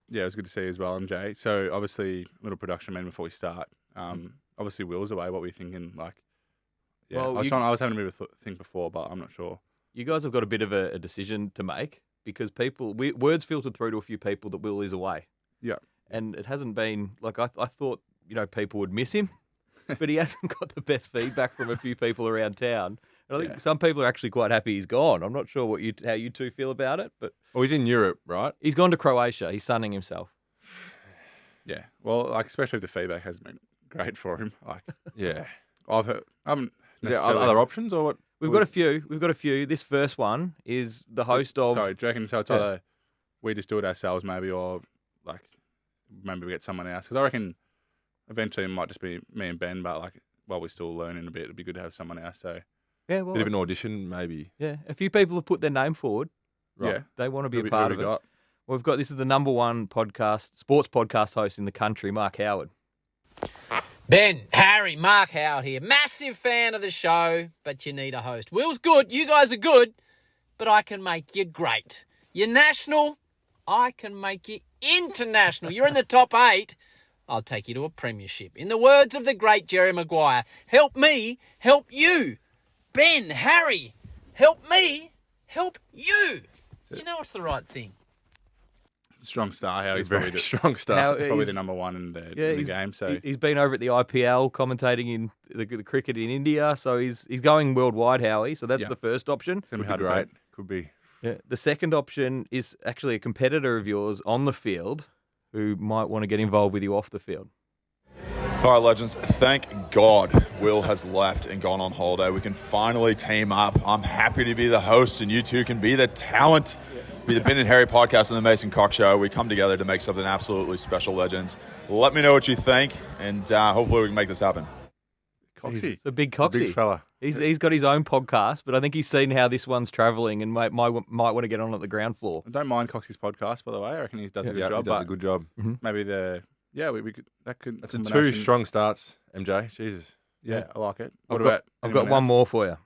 Yeah, it was good to see you as well, MJ. So obviously, a little production meeting before we start. Obviously, Will's away. What were you thinking? Yeah, Well, I was having a bit of a think before, but I'm not sure. You guys have got a bit of a decision to make because words filtered through to a few people that Will is away. Yeah. And it hasn't been like I thought, people would miss him, but he hasn't got the best feedback from a few people around town. And I think some people are actually quite happy he's gone. I'm not sure how you two feel about it, but he's in Europe, right? He's gone to Croatia. He's sunning himself. Yeah. Well, especially if the feedback hasn't been great for him. Yeah. I've heard. Is there other options or what? We've got a few. This first one is the host of. Sorry, do you reckon so? It's either we just do it ourselves, maybe, or maybe we get someone else. Because I reckon eventually it might just be me and Ben, but while we're still learning a bit, it'd be good to have someone else. So yeah, well, bit of an audition, maybe. Yeah, a few people have put their name forward. Right. Yeah, they want to be a part of it. This is the number one sports podcast host in the country, Mark Howard. Ben, Harry, Mark Howard here. Massive fan of the show, but you need a host. Will's good, you guys are good, but I can make you great. You're national, I can make you international. You're in the top 8, I'll take you to a premiership. In the words of the great Jerry Maguire, help me, help you. Ben, Harry, help me, help you. You know it's the right thing. Strong star, how he's very strong star. Probably the number one in the game. So he's been over at the IPL commentating in the cricket in India. So he's going worldwide, Howie. So that's the first option. It's gonna be great. Could be. Yeah. The second option is actually a competitor of yours on the field who might want to get involved with you off the field. All right, legends, thank God Will has left and gone on holiday. We can finally team up. I'm happy to be the host, and you two can be the talent. Be the Ben and Harry podcast and the Mason Cox Show. We come together to make something absolutely special, legends. Let me know what you think, and hopefully we can make this happen. Coxie. It's a big Coxie. Big fella. He's got his own podcast, but I think he's seen how this one's travelling and might want to get on at the ground floor. I don't mind Coxie's podcast, by the way. I reckon he does a good job. He does a good job. Mm-hmm. Maybe we could. That's a 2 strong starts, MJ. Jesus. Yeah, I like it. I've got one more for you.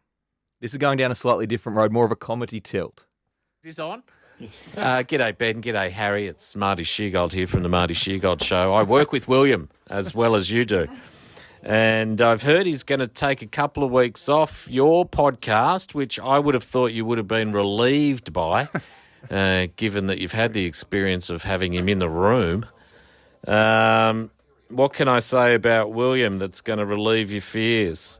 This is going down a slightly different road, more of a comedy tilt. Is this on? G'day, Ben. G'day, Harry. It's Marty Sheargold here from the Marty Sheargold Show. I work with William as well as you do. And I've heard he's going to take a couple of weeks off your podcast, which I would have thought you would have been relieved by, given that you've had the experience of having him in the room. What can I say about William that's going to relieve your fears?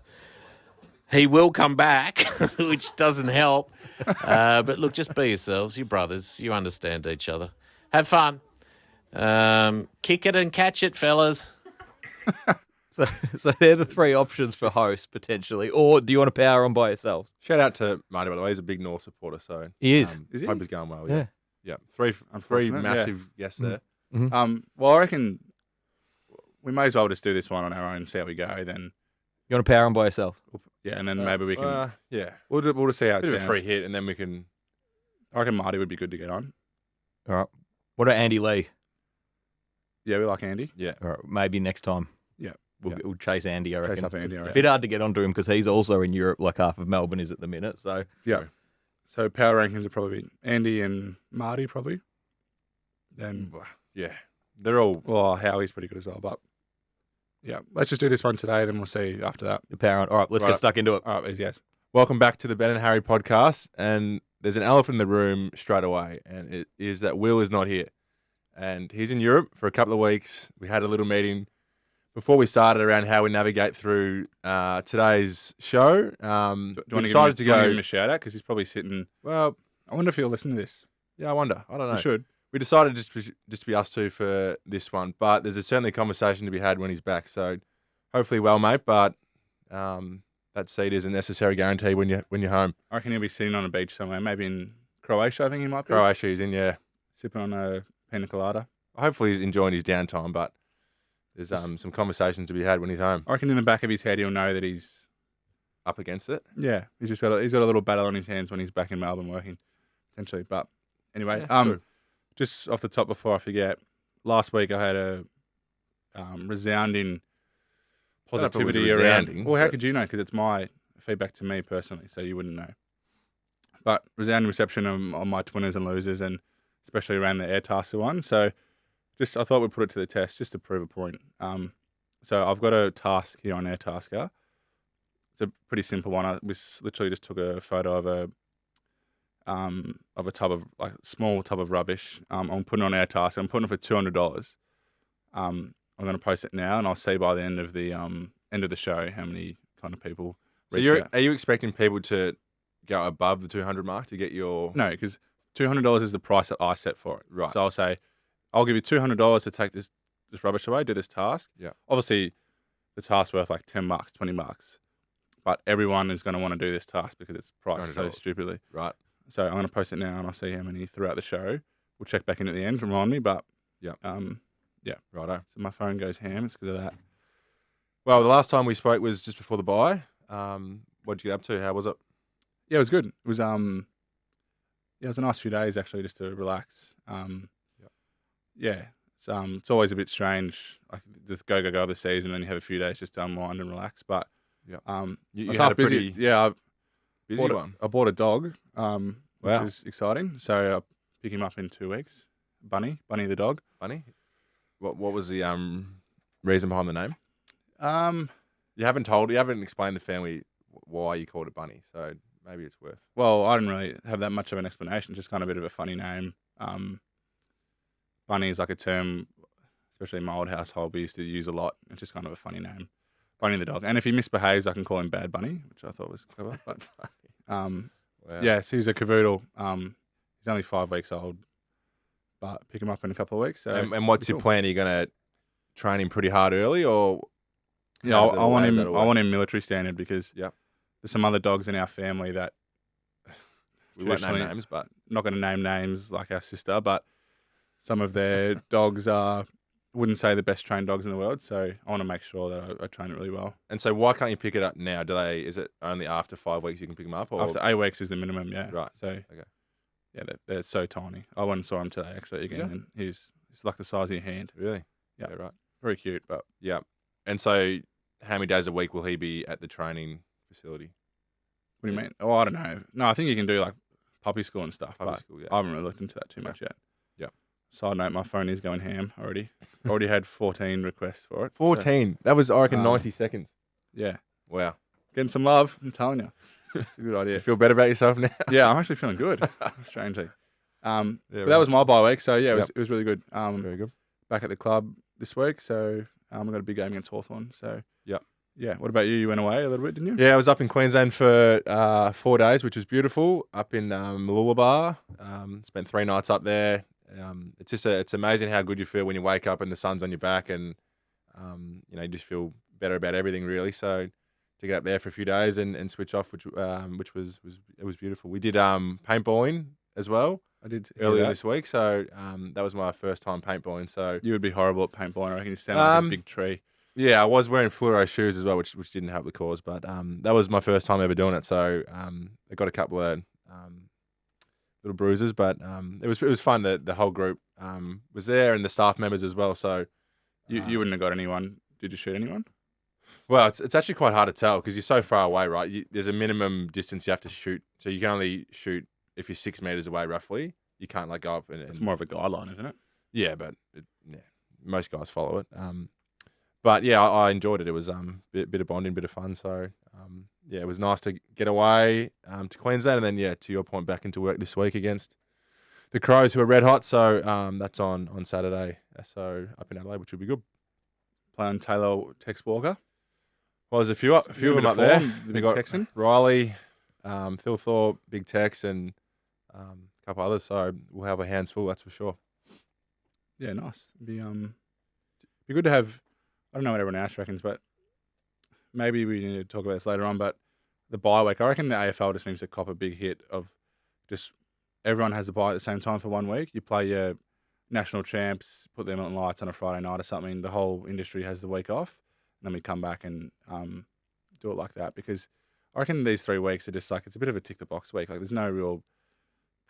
He will come back, which doesn't help. But look, just be yourselves. You're brothers. You understand each other. Have fun. Kick it and catch it, fellas. So they're the 3 options for hosts, potentially. Or do you want to power on by yourselves? Shout out to Marty, by the way. He's a big North supporter. So he is. Is he? Hope he's going well. Yeah. Yeah. Three massive guests there. Mm-hmm. Well, I reckon we may as well just do this one on our own and see how we go. Then you want to power on by yourself? Yeah, and then maybe we can. Yeah. We'll just see how it Bit of sounds. a free hit, and then we can. I reckon Marty would be good to get on. All right. What about Andy Lee? Yeah, we like Andy. Yeah. All right. Maybe next time. Yeah. We'll chase Andy, I reckon. Chase up Andy, I reckon. A bit hard to get onto him because he's also in Europe, like half of Melbourne is at the minute. So yeah. So power rankings would probably be Andy and Marty, probably. Then yeah, they're all. Well, Howie's pretty good as well, but yeah, let's just do this one today. Then we'll see after that. The power on. All right, let's get stuck into it. All right, yes. Welcome back to the Ben and Harry podcast, and there's an elephant in the room straight away, and it is that Will is not here, and he's in Europe for a couple of weeks. We had a little meeting before we started around how we navigate through today's show. Do you want to give him a shout out because he's probably sitting? Well, I wonder if he'll listen to this. Yeah, I wonder. I don't know. He should. We decided just to be us two for this one, but there's certainly a conversation to be had when he's back. So hopefully, well, mate. But that seat is a necessary guarantee when you're home. I reckon he'll be sitting on a beach somewhere, maybe in Croatia. I think he might be. Croatia, he's in, yeah, sipping on a pina colada. Hopefully, he's enjoying his downtime, but there's some conversations to be had when he's home. I reckon in the back of his head, he'll know that he's up against it. Yeah, he's got a little battle on his hands when he's back in Melbourne working, potentially. But anyway, true. Just off the top before I forget, last week I had a resounding positivity around. Well, how could you know? Because it's my feedback to me personally, so you wouldn't know. But resounding reception on my winners and losers, and especially around the Airtasker one. So I thought we'd put it to the test just to prove a point. So I've got a task here on Airtasker. It's a pretty simple one. We literally just took a photo of a tub of small tub of rubbish. I'm putting it on Airtasker. I'm putting it for $200. I'm going to post it now, and I'll see by the end of the show how many kind of people. So are you expecting people to go above the 200 mark to get your? No, because $200 is the price that I set for it. Right. So I'll say, I'll give you $200 to take this rubbish away, do this task. Yeah. Obviously, the task's worth like $10, $20, but everyone is going to want to do this task because it's priced so stupidly. Right. So I'm going to post it now, and I'll see how many throughout the show. We'll check back in at the end to remind me, but yeah. Righto. So my phone goes ham. It's because of that. Well, the last time we spoke was just before the bye. What did you get up to? How was it? Yeah, it was good. It was it was a nice few days actually, just to relax. Yeah, it's always a bit strange, like just go of the season, and then you have a few days just to unwind and relax. But you I was had half a busy. pretty busy one. I bought a dog, Wow. which was exciting. So I'll pick him up in 2 weeks. Bunny the dog. Bunny. What was the reason behind the name? You haven't explained the family why you called it Bunny, so maybe it's worth. Well, I didn't really have that much of an explanation. Just kind of a bit of a funny name. Bunny is like a term, especially in my old household, we used to use a lot. It's just kind of a funny name. Bunny the dog. And if he misbehaves, I can call him Bad Bunny, which I thought was clever. But Wow. yeah, so he's a cavoodle. He's only 5 weeks old, but pick him up in a couple of weeks. So And what's your plan? Are you going to train him pretty hard early, or? Yeah, I want him military standard because there's some other dogs in our family that we won't name names, but not going to name names like our sister, but some of their dogs wouldn't say the best trained dogs in the world. So I want to make sure that I train it really well. And so why can't you pick it up now? Is it only after 5 weeks you can pick them up? Or? After 8 weeks is the minimum, yeah. Right. So okay. Yeah, they're so tiny. I went and saw him today actually again, and he's like the size of your hand. Really? Yeah, right. Very cute, but yeah. And so, how many days a week will he be at the training facility? What do you mean? Oh, I don't know. No, I think you can do like puppy school and stuff. Puppy school, yeah. I haven't really looked into that too much yet. Yeah. Side note, my phone is going ham already. Already had 14 requests for it. 14? That was, I reckon, 90 seconds. Yeah. Wow. Getting some love, I'm telling you. It's a good idea. You feel better about yourself now? Yeah, I'm actually feeling good, strangely. But right. that was my bye week, so yeah, it was really good. Very good. Back at the club this week, so I've got a big game against Hawthorn. So yeah. What about you? You went away a little bit, didn't you? Yeah, I was up in Queensland for 4 days, which was beautiful. Up in Mooloolaba, spent 3 nights up there. It's amazing how good you feel when you wake up and the sun's on your back, and you just feel better about everything really. So to get up there for a few days and switch off, which was beautiful. We did paintballing as well. I did earlier this week, so that was my first time paintballing. So you would be horrible at paintballing. I reckon you stand like a big tree. Yeah, I was wearing fluoro shoes as well, which didn't help the cause. But that was my first time ever doing it, so I got a couple of little bruises, but it was fun. The whole group was there, and the staff members as well. So you wouldn't have got anyone. Did you shoot anyone? Well, it's actually quite hard to tell because you're so far away, right? There's a minimum distance you have to shoot, so you can only shoot if you're 6 meters away, roughly. You can't go up. And it's more of a guideline, isn't it? Yeah, but most guys follow it. But yeah, I enjoyed it. It was bit of bonding, bit of fun. So it was nice to get away to Queensland, and then to your point, back into work this week against the Crows, who are red hot. So that's on Saturday. So up in Adelaide, which will be good. Playing Taylor Tex Walker. Well, there's a few of them up there. The big Texan, Riley, Phil Thorpe, Big Tex, and a couple others. So we'll have our hands full, that's for sure. Yeah, nice. Be good to have. I don't know what everyone else reckons, but maybe we need to talk about this later on. But the bye week, I reckon the AFL just needs to cop a big hit of just everyone has the bye at the same time for 1 week. You play your national champs, put them on lights on a Friday night or something. The whole industry has the week off. And then we come back and do it like that, because I reckon these 3 weeks are just it's a bit of a tick the box week. There's no real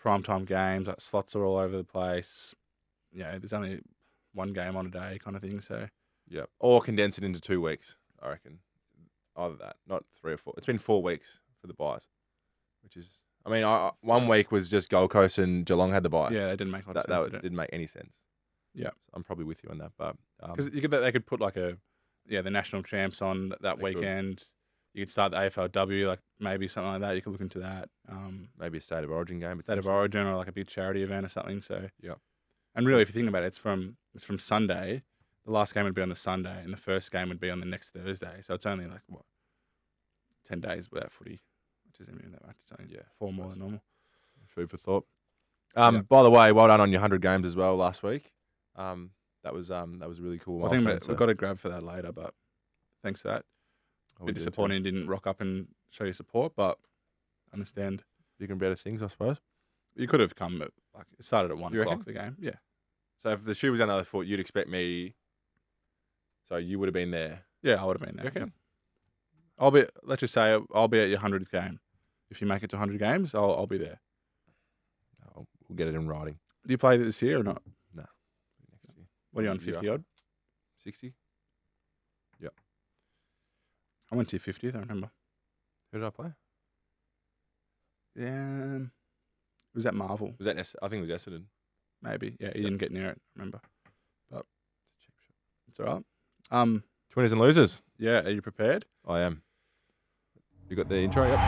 primetime games. Slots are all over the place. Yeah, there's only one game on a day kind of thing. So. Yeah, or condense it into 2 weeks, I reckon. Either that, not 3 or 4. It's been 4 weeks for the buys, which is, 1 week was just Gold Coast and Geelong had the buy. Yeah, it didn't make a lot of sense. That didn't make any sense. Yeah. So I'm probably with you on that. But Because they could put like the national champs on that weekend. You could start the AFLW, like maybe something like that. You could look into that. maybe a State of Origin game. State of Origin or like a big charity event or something. So Yeah. And really, if you think about it, it's from Sunday. The last game would be on the Sunday, and the first game would be on the next Thursday. So it's only like 10 days without footy, which isn't even that much. It's only 4 more than normal. Food for thought. By the way, well done on your 100 games as well last week. That was really cool. I think we've got a grab for that later, but thanks for that. A bit disappointing you didn't rock up and show your support, but I understand. Bigger and better things, I suppose. You could have come, but like it started at 1 o'clock. Reckon? The game, yeah. So if the shoe was on the other foot, you'd expect me. So you would have been there. Yeah, I would have been there. You reckon? Yep. Let's just say I'll be at your 100th game. If you make it to 100 games, I'll be there. We'll get it in writing. Do you play this year or not? No. What are you on, 50 odd? 60? I went to your 50th, I remember. Who did I play? Yeah. Was that Marvel? Was that I think it was Essendon. Maybe. Yeah, you didn't get near it, remember. But It's a cheap shot. it's all right. Winners and losers. Yeah, are you prepared? I am. You got the intro? Yep.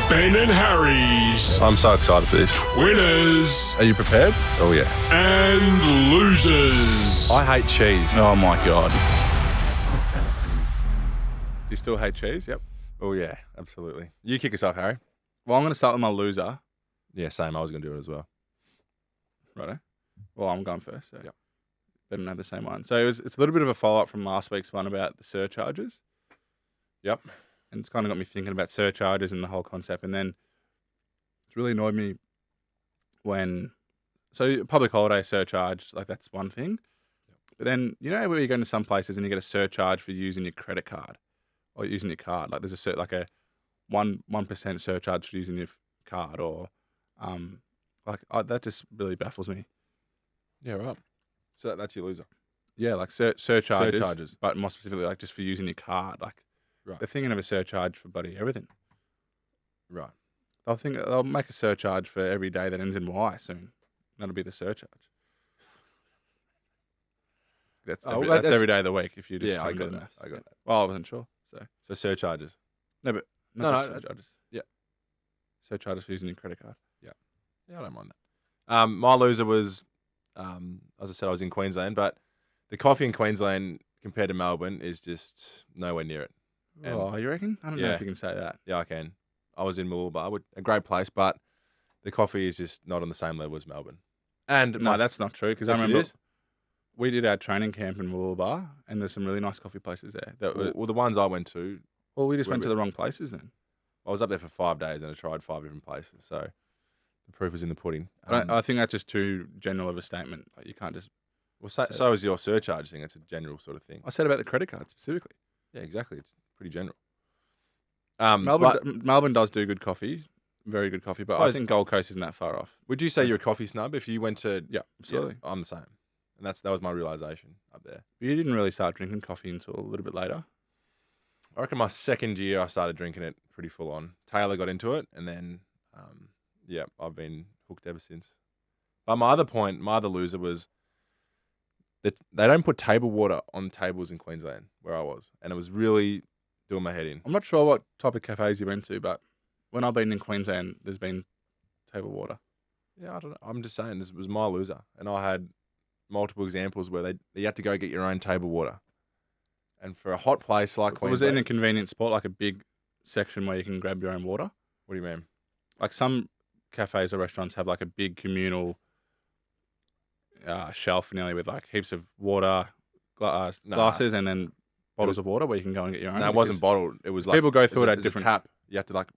Ben and Harry's I'm so excited for this. winners Are you prepared? Oh, yeah. and losers. I hate cheese. Oh my god. Do you still hate cheese? Yep. Oh, yeah. Absolutely. You kick us off, Harry. Well, I'm going to start with my loser. Yeah, same. I was going to do it as well. Righto. Well, I'm going first. So Yep. Better not have the same one. So it's a little bit of a follow-up from last week's one about the surcharges. Yep. And it's kind of got me thinking about surcharges and the whole concept. And then it's really annoyed me when... So public holiday surcharge, like that's one thing. But then, you know where you go into some places and you get a surcharge for using your credit card or using your card? Like there's like a 1% surcharge for using your card or... that just really baffles me. Yeah, right. So that's your loser. Yeah, like surcharges. Surcharges. But more specifically, like just for using your card. Like, Right. they're thinking of a surcharge for bloody everything. Right. They'll make a surcharge for every day that ends in Y soon. That'll be the surcharge. That's every day of the week if you just Yeah, I do got the that. maths. I got that. Well, I wasn't sure. So surcharges. No, but No, not just no, surcharges. yeah. Surcharges for using your credit card. Yeah, I don't mind that. My loser was, as I said, I was in Queensland, but the coffee in Queensland compared to Melbourne is just nowhere near it. Oh, you reckon? I don't know Yeah. if you can say that. Yeah, I can. I was in Mooloolaba, a great place, but the coffee is just not on the same level as Melbourne. And No, that's not true because Yes, I it remember is. we did our training camp in Woolbar and there's some really nice coffee places there. well, the ones I went to, We just were went a to bit- the wrong places then. I was up there for 5 days and I tried 5 different places. So the proof is in the pudding. I think that's just too general of a statement. Like you can't just... Well, so is your surcharge thing. It's a general sort of thing. I said about the credit card specifically. Yeah, exactly. It's pretty general. Melbourne does do good coffee, very good coffee, but I Suppose- think Gold Coast isn't that far off. Would you say you're a coffee snub if you went to? Yeah, absolutely. Yeah, I'm the same, and that was my realization up there. But you didn't really start drinking coffee until a little bit later. I reckon my second year I started drinking it pretty full on. Taylor got into it, and then I've been hooked ever since. But my other loser was that they don't put table water on tables in Queensland where I was, and it was really doing my head in. I'm not sure what type of cafes you went to, but when I've been in Queensland, there's been table water. Yeah, I don't know. I'm just saying this was my loser, and I had multiple examples where you had to go get your own table water. And for a hot place like Queensland, Was it in a convenient spot, like a big section where you can grab your own water? what do you mean? Like some cafes or restaurants have like a big communal shelf nearly with like heaps of water, glasses, and then bottles of water where you can go and get your own. No, it wasn't bottled. It was like people go through it at there's a different tap. You have to like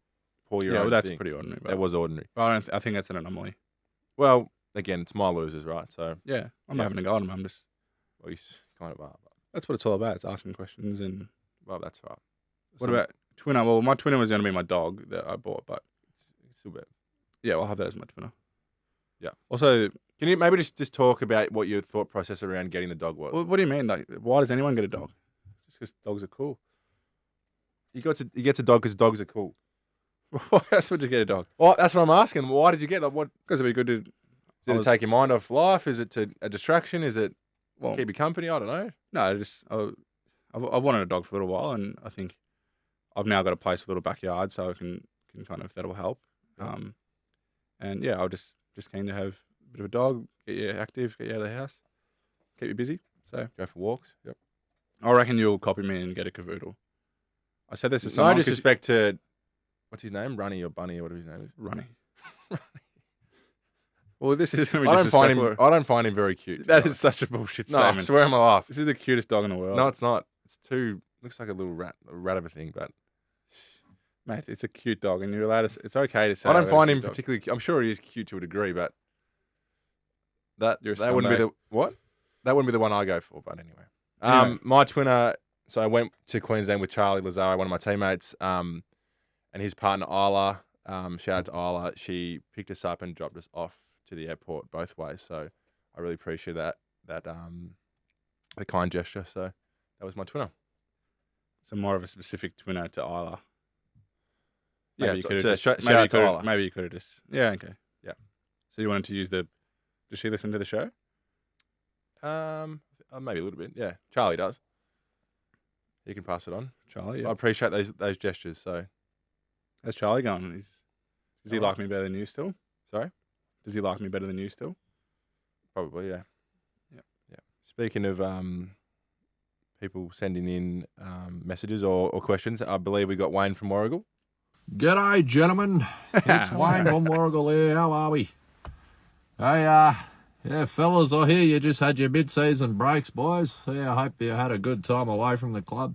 pour your Yeah, own. well, that's thing. pretty ordinary. But It was ordinary. I think that's an anomaly. Well, again, it's my losers, right? So Yeah, I'm Yeah. not having a go at them. I'm just well, you kind of are. But, that's what it's all about. It's asking questions and well, that's right. what about twinner? Well, my twinner was going to be my dog that I bought, but It's still bad. yeah, I'll have that as my twinner. Yeah. Also, Can you maybe just talk about what your thought process around getting the dog was? what do you mean? Like, why does anyone get a dog? Just because dogs are cool. He gets a dog because dogs are cool. Why else would you get a dog? Well, that's what I'm asking. Why did you get that? What? Because it'd be good to. Is it to take your mind off life? Is it a distraction? Is it Well, keep you company? I don't know. no, I've wanted a dog for a little while, and I think I've now got a place with a little backyard, so I can kind of that'll help. Yeah. And yeah, I'll just keen to have a bit of a dog, get you active, get you out of the house, keep you busy. So Go for walks. Yep. I reckon you'll copy me and get a cavoodle. I said this to No someone. 'cause- disrespect to what's his name, Runny or Bunny or whatever his name is. Runny. Well, this is going to be I don't find him. disrespectful. I don't find him very cute. That is such a bullshit no. I statement. swear on my life. This is the cutest dog in the world. No, it's not. It's too. Looks like a little rat of a thing, but Mate, it's a cute dog, and you're allowed to. It's okay to say. I don't that find it's a him cute dog. particularly. I'm sure he is cute to a degree, but You're a that wouldn't be scumbag. the what? That wouldn't be the one I go for. But anyway, Anyway. my twinner. So I went to Queensland with Charlie Lazaro, one of my teammates, and his partner Isla. Shout out to Isla. She picked us up and dropped us off to the airport both ways. So I really appreciate that the kind gesture. So that was my twinner. So more of a specific twinner to Isla. Yeah, Maybe you could have shout out to Isla. maybe you could have just. Yeah. Okay. Yeah. So you wanted to use the. Does she listen to the show? Maybe a little bit. Yeah, Charlie does. You can pass it on. Charlie. I Yeah. appreciate those gestures. So How's Charlie going? Does he Oh. like me better than you still? sorry, Does he like me better than you still? probably yeah. Yep. Yeah. Speaking of people sending in messages or questions, I believe we got Wayne from Warrigal. G'day, gentlemen. It's Wayne from Warrigal here. How are we? Hey, yeah, fellas, I hear you just had your mid-season breaks, boys. Yeah, I hope you had a good time away from the club.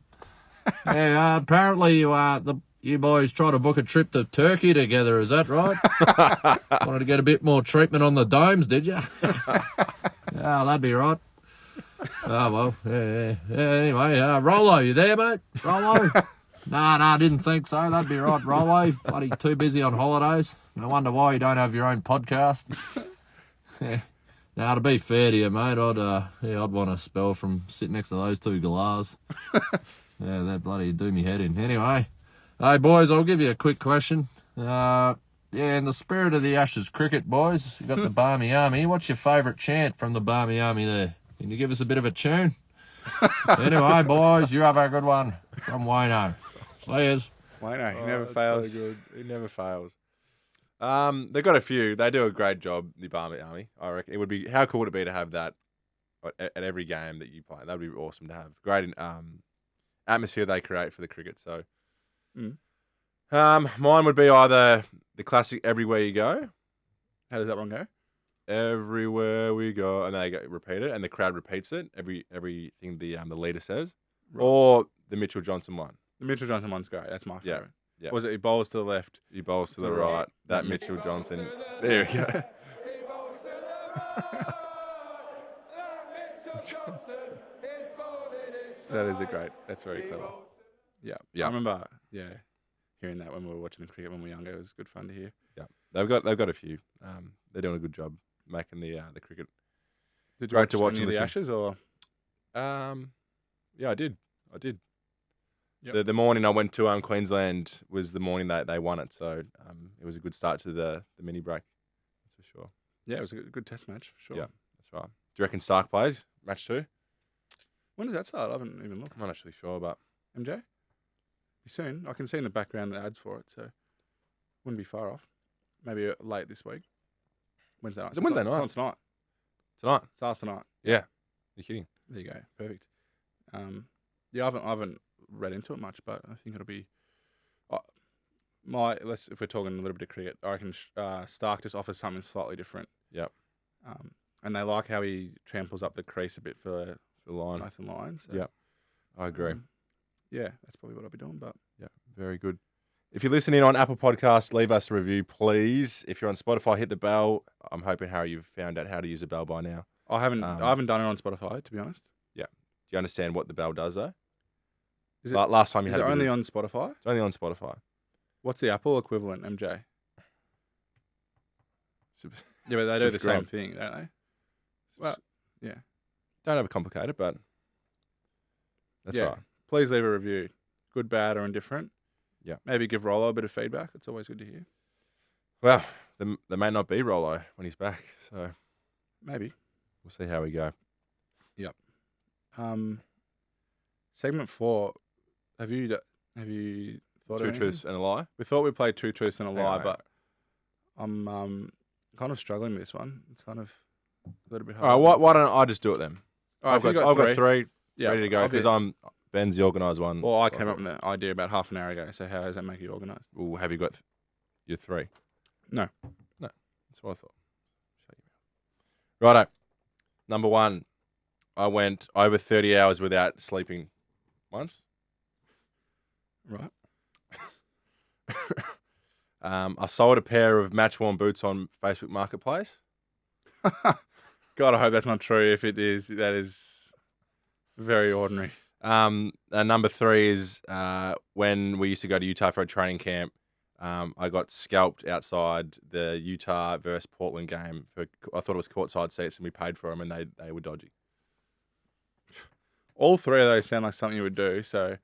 Yeah, apparently you boys tried to book a trip to Turkey together. Is that right? Wanted to get a bit more treatment on the domes, did you? Yeah, that'd be right. Oh, well, yeah. Anyway, Rollo, you there, mate? Rollo? No, didn't think so. That'd be right, Rollo. Bloody too busy on holidays. No wonder why you don't have your own podcast. Yeah. Now, to be fair to you, mate, I'd want a spell from sitting next to those two galahs. Yeah, that bloody do me head in. Anyway, hey, boys, I'll give you a quick question. Yeah, in the spirit of the Ashes cricket, boys, you got the Barmy Army. What's your favourite chant from the Barmy Army there? Can you give us a bit of a tune? Anyway, boys, you have a good one from Wayno. Slayers. Wayno, he never that's fails. So good. He never fails. They've got a few. They do a great job, the Barmy Army. I reckon it would be. How cool would it be to have that at every game that you play? That would be awesome to have. Great atmosphere they create for the cricket. So, mine would be either the classic "Everywhere You Go," How does that one go? everywhere we go, and they repeat it, and the crowd repeats it. Everything the leader says, Right. or the Mitchell Johnson one. The Mitchell Johnson one's great. That's my Yeah. favorite. Yeah. Was it he bowls to the left? He bowls to the the right. right. That Mitchell Johnson. There we go. That is a great. That's very clever. Yeah. Yeah. I remember. Yeah. Hearing that when we were watching the cricket when we were younger, it was good fun to hear. Yeah, they've got a few. They're doing a good job making the cricket. Did Great to watch any and of the listen. Ashes or? Yeah, I did. Yep. The morning I went to Queensland was the morning that they won it, so it was a good start to the mini break. That's for sure. Yeah, it was a good test match for sure. Yeah, that's right. Do you reckon Stark plays match 2? When does that start? I haven't even looked. I'm not actually sure, but MJ? Be soon. I can see in the background the ads for it, so wouldn't be far off. Maybe late this week. Wednesday night. Is it Wednesday It's night? on tonight. tonight. Starts tonight. Yeah, you're kidding. There you go. Perfect. Yeah, I haven't read into it much, but I think it'll be. If we're talking a little bit of cricket, I reckon Stark just offers something slightly different. Yep. And they like how he tramples up the crease a bit for The line. Nathan Lyon. So, Yep. I agree. Yeah, that's probably what I'll be doing. But Yeah, very good. If you're listening on Apple Podcasts, leave us a review, please. If you're on Spotify, hit the bell. I'm hoping, Harry, you've found out how to use the bell by now. I haven't done it on Spotify, to be honest. Yeah. Do you understand what the bell does, though? Is it, Last time you is had it a bit only of- on Spotify? It's only on Spotify. What's the Apple equivalent, MJ? Yeah, but they do the Subscribe. same thing, don't they? Well, yeah. Don't overcomplicate it, but that's yeah. right. Please leave a review. Good, bad, or indifferent. Yeah. Maybe give Rollo a bit of feedback. It's always good to hear. Well, there may not be Rollo when he's back. So Maybe. we'll see how we go. Segment 4. Have you thought of Two anything? truths and a lie. We thought we played 2 truths and a lie, on. but I'm kind of struggling with this one. It's kind of a little bit All hard. right, why don't I just do it then? All right, I've got three Yeah, ready to go I'll be- because Ben's the organised one. Well, I came up with the idea about half an hour ago. So how does that make you organised? Well, have you got your 3? No. That's what I thought. Shut your mouth. Righto. Number 1, I went over 30 hours without sleeping once. Right. I sold a pair of match-worn boots on Facebook Marketplace. God, I hope that's not true. If it is, that is very ordinary. And number 3 is when we used to go to Utah for a training camp. I got scalped outside the Utah versus Portland game. I thought it was courtside seats, and we paid for them, and they were dodgy. All 3 of those sound like something you would do. So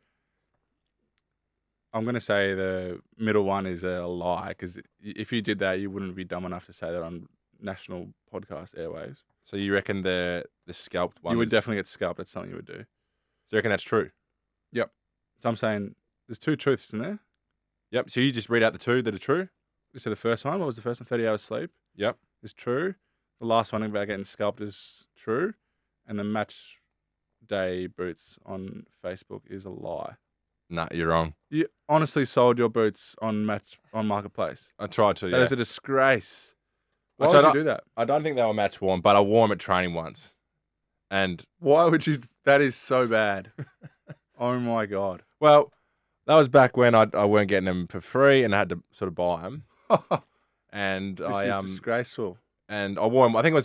I'm going to say the middle one is a lie, because if you did that, you wouldn't be dumb enough to say that on national podcast airwaves. So you reckon the scalped one? You would definitely get scalped. That's something you would do. So you reckon that's true? Yep. So I'm saying there's 2 truths in there. Yep. So you just read out the 2 that are true? So the first one, what was the first one? 30 hours sleep. Yep. Is true. The last one about getting scalped is true. And the match day boots on Facebook is a lie. Nah, you're wrong. You honestly sold your boots on Marketplace. I tried to, yeah. That is a disgrace. Why Which would you do that? I don't think they were match worn, but I wore them at training once. And, Why would you? That is so bad. Oh my God. well, that was back when I weren't getting them for free and I had to sort of buy them. And This I is disgraceful. and I wore them. I think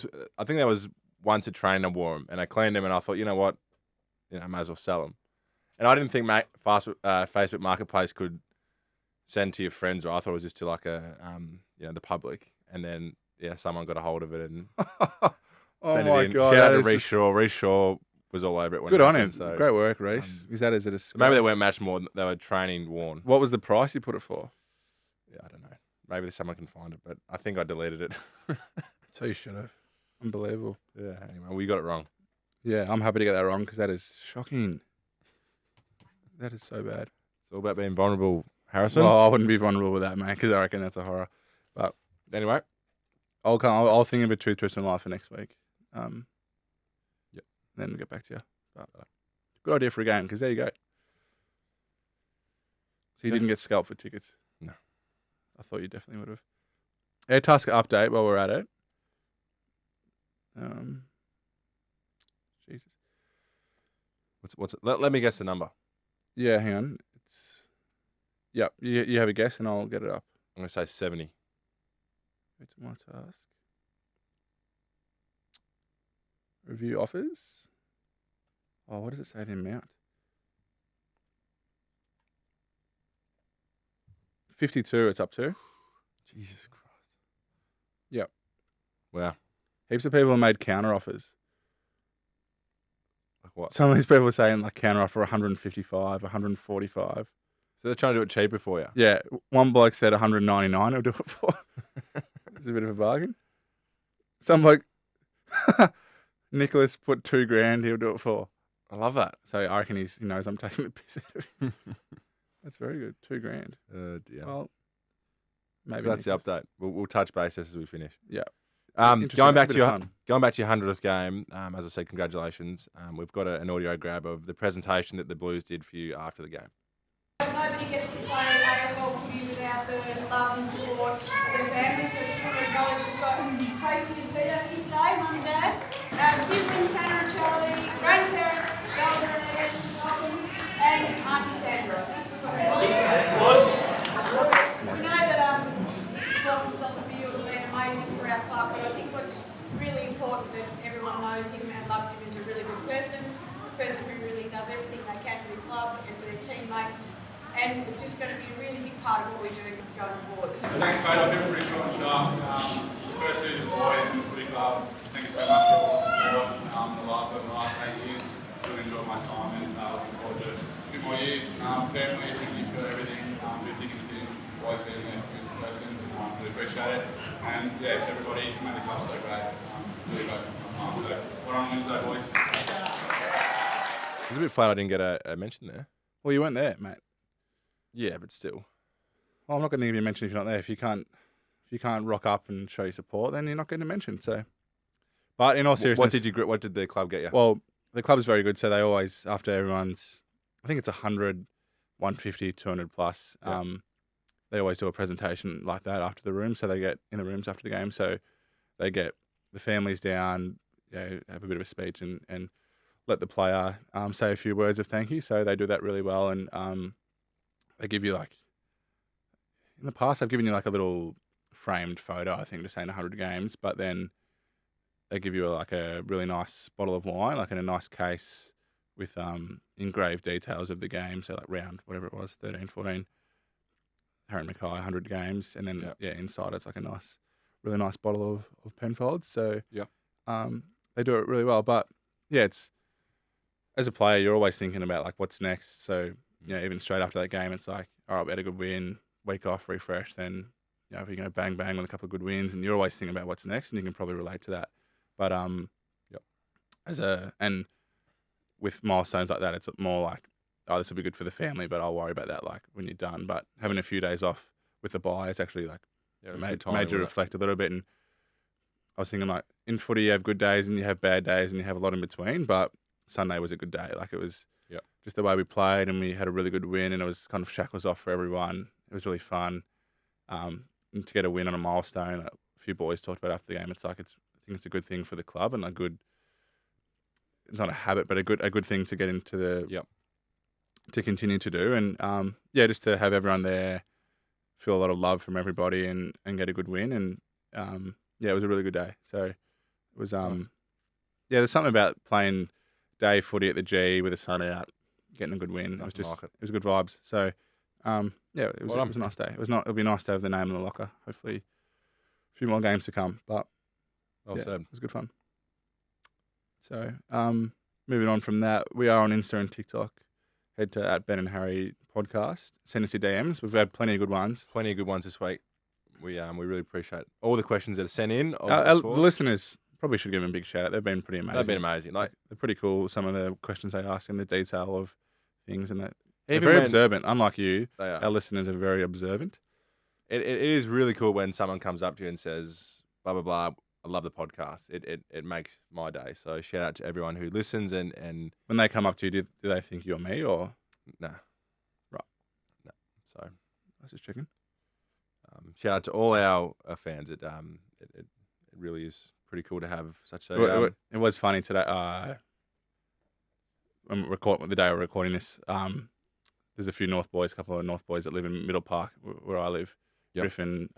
there was once at training I wore them and I cleaned them and I thought, you know what, I may as well sell them. And I didn't think Facebook Marketplace could send to your friends, or I thought it was just to like the public. And then someone got a hold of it and Oh sent my it in. God. Shout out that to is Reece Shaw. Reece Shaw was all over it. When Good it on him. happened, so Great work, Reece. Is that as a disgrace? maybe they weren't match more. They were training worn. What was the price you put it for? Yeah, I don't know. Maybe someone can find it, but I think I deleted it. So you should have. Unbelievable. Yeah. Anyway, we got it wrong. Yeah, I'm happy to get that wrong because that is shocking. That is so bad. It's all about being vulnerable, Harrison. Well, I wouldn't be vulnerable with that, man, because I reckon that's a horror. But Anyway, I'll think of a truth and lie for next week. Yep. Then we'll get back to you. But, good idea for a game, because there you go. So you didn't get scalped for tickets? No. I thought you definitely would have. Airtasker update while we're at it. Jesus. what's it? Let me guess the number. Yeah, hang on. Yep. You have a guess, and I'll get it up. I'm going to say 70. Go to my task. Review offers. Oh, what does it say the amount? 52 it's up to. Jesus Christ. Yep. Wow. Heaps of people have made counter offers. Like what? Some of these people are saying like counter offer 155, 145. So they're trying to do it cheaper for you. Yeah. One bloke said 199 he'll do it for. It's a bit of a bargain. Some bloke, Nicholas put $2,000 he'll do it for. I love that. So I reckon he knows I'm taking the piss out of him. That's very good. $2,000. Dear. Well, maybe So that's the Nicholas. update. We'll touch base as we finish. Yeah. Going back to your your 100th game. As I said, congratulations. We've got an audio grab of the presentation that the Blues did for you after the game. Nobody gets to play AFL footy without the love and support of their families, so I just want to acknowledge we've got Tracy and Peter here today, Mum and Dad, siblings Hannah and Charlie, grandparents, Velda and Ed, welcome, and Auntie Sandra. We know that this performance is something for you, it will be amazing for our club, but I think what's really important that everyone knows him and loves him is a really good person who really does everything they can for the club and for their teammates, and it's just going to be a really big part of what we do going forward. So thanks, mate. I've been pretty short and sharp. First to the boys in the footy club. Thank you so much for all the support over the last 8 years. Really enjoyed my time and looking forward to a few more years. Family, thank you for everything. Through thick and thin. boys being here, being in person. Really appreciate it. And yeah, to everybody, to make the club so great. Really vote on time. So, well on Wednesday, boys. It was a bit flat I didn't get a mention there. Well, you weren't there, mate. Yeah, but still. Well, I'm not going to give you a mention if you're not there. If you can't rock up and show your support, then you're not getting a mention. So, but in all seriousness, What did the club get you? Well, the club's very good, so they always, after everyone's, I think it's 100, 150, 200 plus, they always do a presentation like that after the room. So they get in the rooms after the game. So they get the families down, have a bit of a speech and let the player say a few words of thank you. So they do that really well. And they give you in the past, I've given you a little framed photo, I think, to say in 100 games, but then they give you a really nice bottle of wine, in a nice case with engraved details of the game. So round, whatever it was, 13, 14, Harry Mackay, 100 games. And then, inside it's a really nice bottle of Penfolds. So they do it really well. But it's, as a player, you're always thinking about what's next. So, even straight after that game, it's all right, we had a good win, week off, refresh, then, if you're going to bang with a couple of good wins, and you're always thinking about what's next, and you can probably relate to that. But and with milestones like that, it's more this will be good for the family, but I'll worry about that when you're done. But having a few days off with the bye, it's actually made you reflect a little bit. And I was thinking in footy, you have good days and you have bad days and you have a lot in between. But Sunday was a good day. It was just the way we played, and we had a really good win, and it was kind of shackles off for everyone. It was really fun. And to get a win on a milestone, a few boys talked about after the game. I think it's a good thing for the club, and it's not a habit, but a good thing to get into to continue to do. And just to have everyone there, feel a lot of love from everybody, and get a good win. And it was a really good day. So it was nice. There's something about playing day footy at the G with the sun out, getting a good win. It was good vibes. So it was a nice day. It'll be nice to have the name in the locker. Hopefully, a few more games to come. But it was good fun. So moving on from that, we are on Insta and TikTok. Head to @Ben and Harry podcast. Send us your DMs. We've had plenty of good ones. Plenty of good ones this week. We really appreciate all the questions that are sent in. The listeners probably should give them a big shout out. They've been pretty amazing. They've been amazing. They're pretty cool. Some of the questions they ask and the detail of things, and that they're very observant. Unlike you, our listeners are very observant. It is really cool when someone comes up to you and says, blah, blah, blah, I love the podcast. It makes my day. So shout out to everyone who listens. And when they come up to you, do they think you're me or? No. Right. No. So I was just checking. Shout out to all our fans. It really is pretty cool to have such a... It was funny today. The day we're recording this, there's a few a couple of North boys that live in Middle Park, where I live. Yep. Griffin,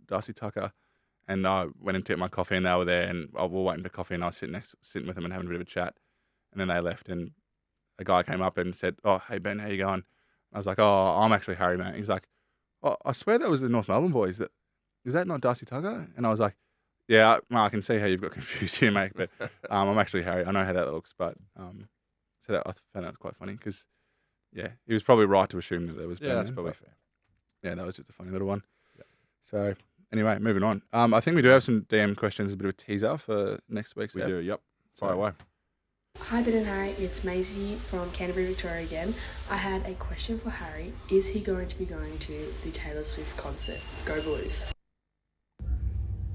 Darcy Tucker. And I went and took my coffee, and they were there, and we were waiting for coffee, and I was sitting with them and having a bit of a chat. And then they left, and a guy came up and said, "Oh, hey Ben, how you going?" I was like, "Oh, I'm actually Harry, mate." He's like, "Oh, I swear that was the North Melbourne boys. Is that not Darcy Tucker?" And I was like, "Yeah, I can see how you've got confused here, mate. But I'm actually Harry. I know how that looks." But so I found that quite funny because, he was probably right to assume that there was. Yeah, that's probably fair. Yeah, that was just a funny little one. Yeah. So anyway, moving on. I think we do have some DM questions, a bit of a teaser for next week's. We do. Yep. Fire away. Hi Ben and Harry, it's Maisie from Canterbury, Victoria again. I had a question for Harry. Is he going to be going to the Taylor Swift concert? Go Blues.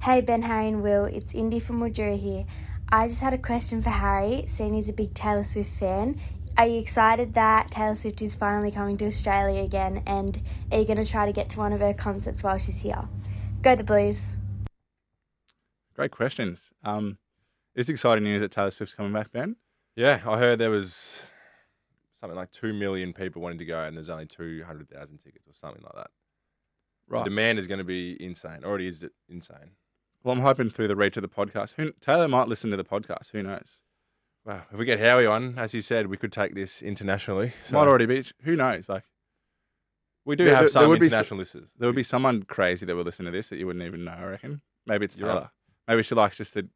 Hey Ben, Harry and Will, it's Indy from Mildura here. I just had a question for Harry, seeing he's a big Taylor Swift fan. Are you excited that Taylor Swift is finally coming to Australia again, and are you going to try to get to one of her concerts while she's here? Go the Blues. Great questions. It's exciting news that Taylor Swift's coming back, Ben. Yeah, I heard there was something like 2 million people wanting to go, and there's only 200,000 tickets or something like that. Right. The demand is going to be insane. Already is insane. Well, I'm hoping through the reach of the podcast. Taylor might listen to the podcast. Who knows? Wow. If we get Howie on, as you said, we could take this internationally. So. Might already be. Who knows? We do have some international listeners. There would be someone crazy that would listen to this that you wouldn't even know, I reckon. Maybe it's Taylor. Right. Maybe she likes just to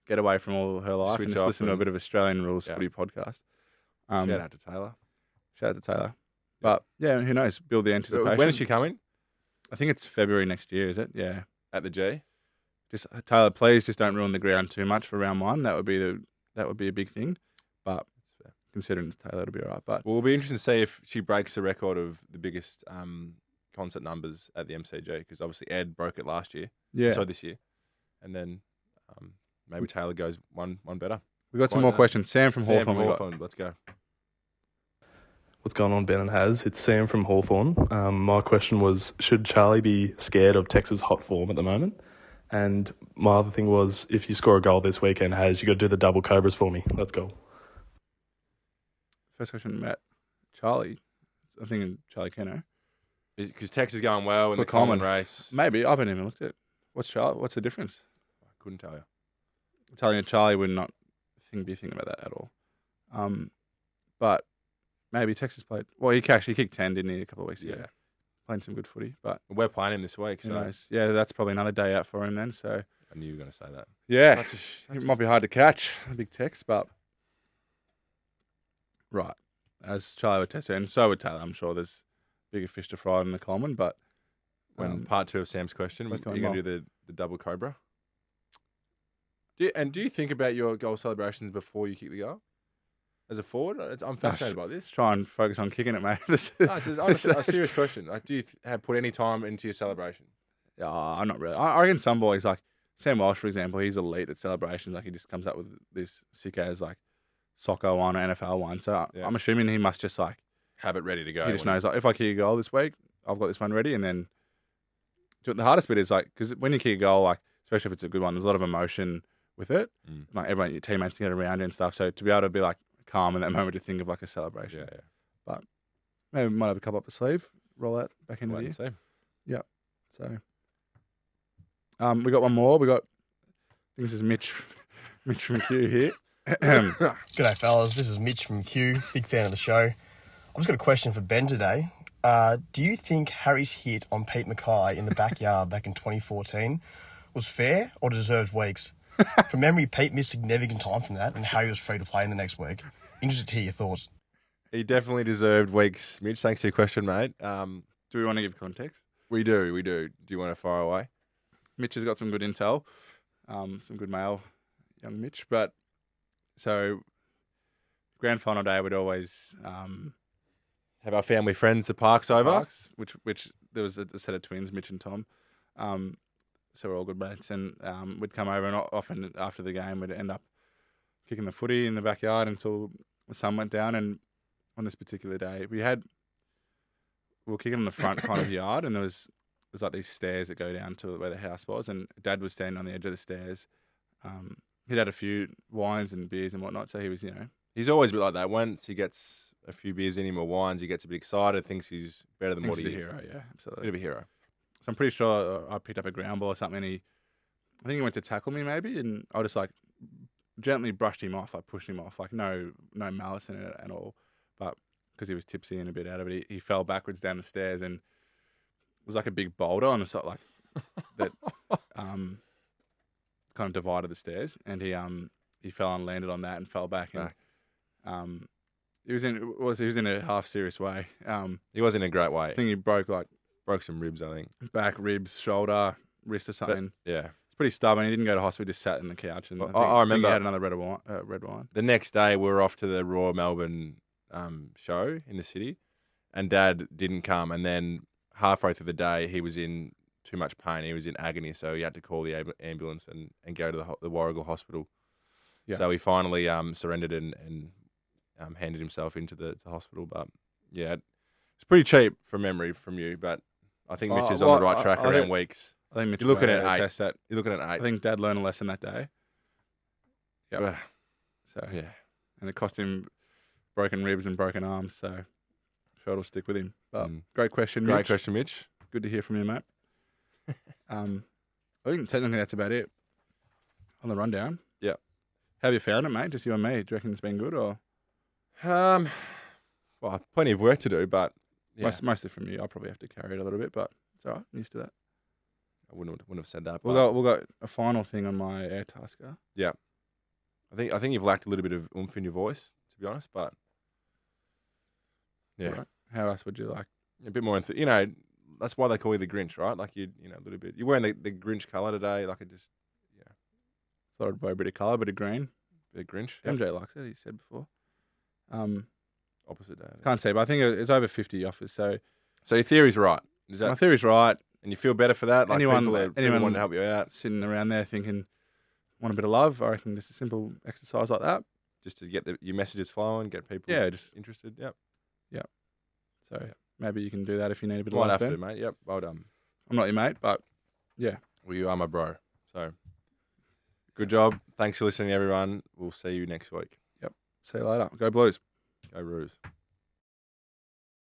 get away from all her life and just listen to a bit of Australian rules footy podcast. Shout out to Taylor. Shout out to Taylor. But yeah, who knows? Build the anticipation. When is she coming? I think it's February next year, is it? Yeah. At the G? Just Taylor, please just don't ruin the ground too much for round one. That would be a big thing. But considering it's Taylor, it'll be all right. But Well, it'll be interesting to see if she breaks the record of the biggest concert numbers at the MCG, because obviously Ed broke it last year. Yeah. So this year. And then maybe Taylor goes one better. We've got some more questions. Sam from Sam Hawthorn. from Hawthorn. Let's go. What's going on, Ben and Haz? It's Sam from Hawthorn. My question was, should Charlie be scared of Texas' hot form at the moment? And my other thing was, if you score a goal this weekend, Haz, you got to do the double Cobras for me. Let's go. First question, Matt. Charlie. I'm thinking Charlie Keno. Because Texas is going well in the common race. Maybe. I haven't even looked at it. What's the difference? I couldn't tell you. I'm telling you, Charlie would not be thinking about that at all. But maybe Texas played. Well, he kicked 10, didn't he, a couple of weeks ago? Yeah. Playing some good footy. But we're playing him this week. Who So knows? Yeah, that's probably another day out for him then. So I knew you were going to say that. yeah, it might be hard to catch, the big Tex, but right. As Charlie would test it, and so would Taylor. I'm sure there's bigger fish to fry than the common, but When part 2 of Sam's question, you're both going going to do the double Cobra. Do you think about your goal celebrations before you kick the goal? As a forward? I'm fascinated by this. try and focus on kicking it, mate. No, it's honestly a serious question. Like, do you have put any time into your celebration? I'm not really. I reckon some boys, like Sam Walsh, for example, he's elite at celebrations. Like, he just comes up with this sick as, like, soccer one or NFL one. So I'm assuming he must just, like, have it ready to go. He just knows, like, if I kick a goal this week, I've got this one ready. And then the hardest bit is, like, because when you kick a goal, like, especially if it's a good one, there's a lot of emotion with it. Like, everyone, your teammates get around you and stuff. So to be able to be, like, calm in that moment to think of, like, a celebration. Yeah. But maybe we might have a couple up the sleeve, roll out back into the year. See. Yeah. So we got one more. I think this is Mitch from Q here. G'day, fellas. This is Mitch from Q. Big fan of the show. I've just got a question for Ben today. Do you think Harry's hit on Pete Mackay in the backyard back in 2014 was fair or deserved weeks? From memory, Pete missed significant time from that, and Harry was free to play in the next week. Interested to hear your thoughts. He definitely deserved weeks. Mitch, thanks for your question, mate. Do we want to give context? We do. Do you want to fire away? Mitch has got some good intel, some good mail, young Mitch. But so grand final day would always have our family friends, the Parks over. Which there was a set of twins, Mitch and Tom. So we're all good mates, and we'd come over, and often after the game we'd end up kicking the footy in the backyard until the sun went down. And on this particular day, we were kicking in the front kind of yard, and there's like these stairs that go down to where the house was, and Dad was standing on the edge of the stairs. He'd had a few wines and beers and whatnot, so he was, he's always a bit like that. Once he gets a few beers in him or wines, he gets a bit excited, thinks he's better than what he is. He's a hero, yeah, absolutely. Bit of a hero. So I'm pretty sure I picked up a ground ball or something, and I think he went to tackle me maybe, and I just like gently brushed him off. I pushed him off, like no malice in it at all, but because he was tipsy and a bit out of it, he fell backwards down the stairs, and it was like a big boulder on the side, like that kind of divided the stairs, and he fell and landed on that and fell back, and he was in a half serious way. He was in a great way. I think he broke some ribs, I think. Back, ribs, shoulder, wrist or something. But, yeah. It's pretty stubborn. He didn't go to hospital, he just sat in the couch. And I remember he had another red wine. The next day, we were off to the Royal Melbourne show in the city, and Dad didn't come. And then halfway through the day, he was in too much pain. He was in agony, so he had to call the ambulance and go to the Warragul Hospital. Yeah. So he finally surrendered and handed himself into the hospital. But, yeah, it's pretty cheap from memory from you, but I think Mitch is on the right track around weeks. I think Mitch You're looking at 8. That. You're looking at 8. I think Dad learned a lesson that day. Yeah. So yeah, and it cost him broken ribs and broken arms. So I'm sure it'll stick with him. But great question, Mitch. Great question, Mitch. Good to hear from you, mate. I think technically that's about it on the rundown. Yeah. How have you found it, mate? Just you and me. Do you reckon it's been good or? Well, plenty of work to do, but yeah. Mostly from you. I'll probably have to carry it a little bit, but it's all right. I'm used to that. I wouldn't have said that. We'll got a final thing on my Airtasker. Yeah. I think you've lacked a little bit of oomph in your voice, to be honest, but yeah. Right. How else would you like? A bit more, that's why they call you the Grinch, right? Like a little bit. You're wearing the Grinch colour today. Like it just, Thought I'd buy a bit of colour, bit of green. bit of Grinch. MJ likes it. He said before. Opposite day. Can't see, but I think it's over 50 offers. So your theory's right. Is that my theory's right. And you feel better for that? Like anyone want to help you out, sitting around there thinking, want a bit of love? I reckon just a simple exercise like that, just to get your messages flowing, get people just interested. Yep. So maybe you can do that if you need a bit of Might love. have to, mate. Yep. Well done. I'm not your mate, but yeah. Well, you are my bro. So good job. Thanks for listening, everyone. We'll see you next week. Yep. See you later. Go Blues. Go Roos.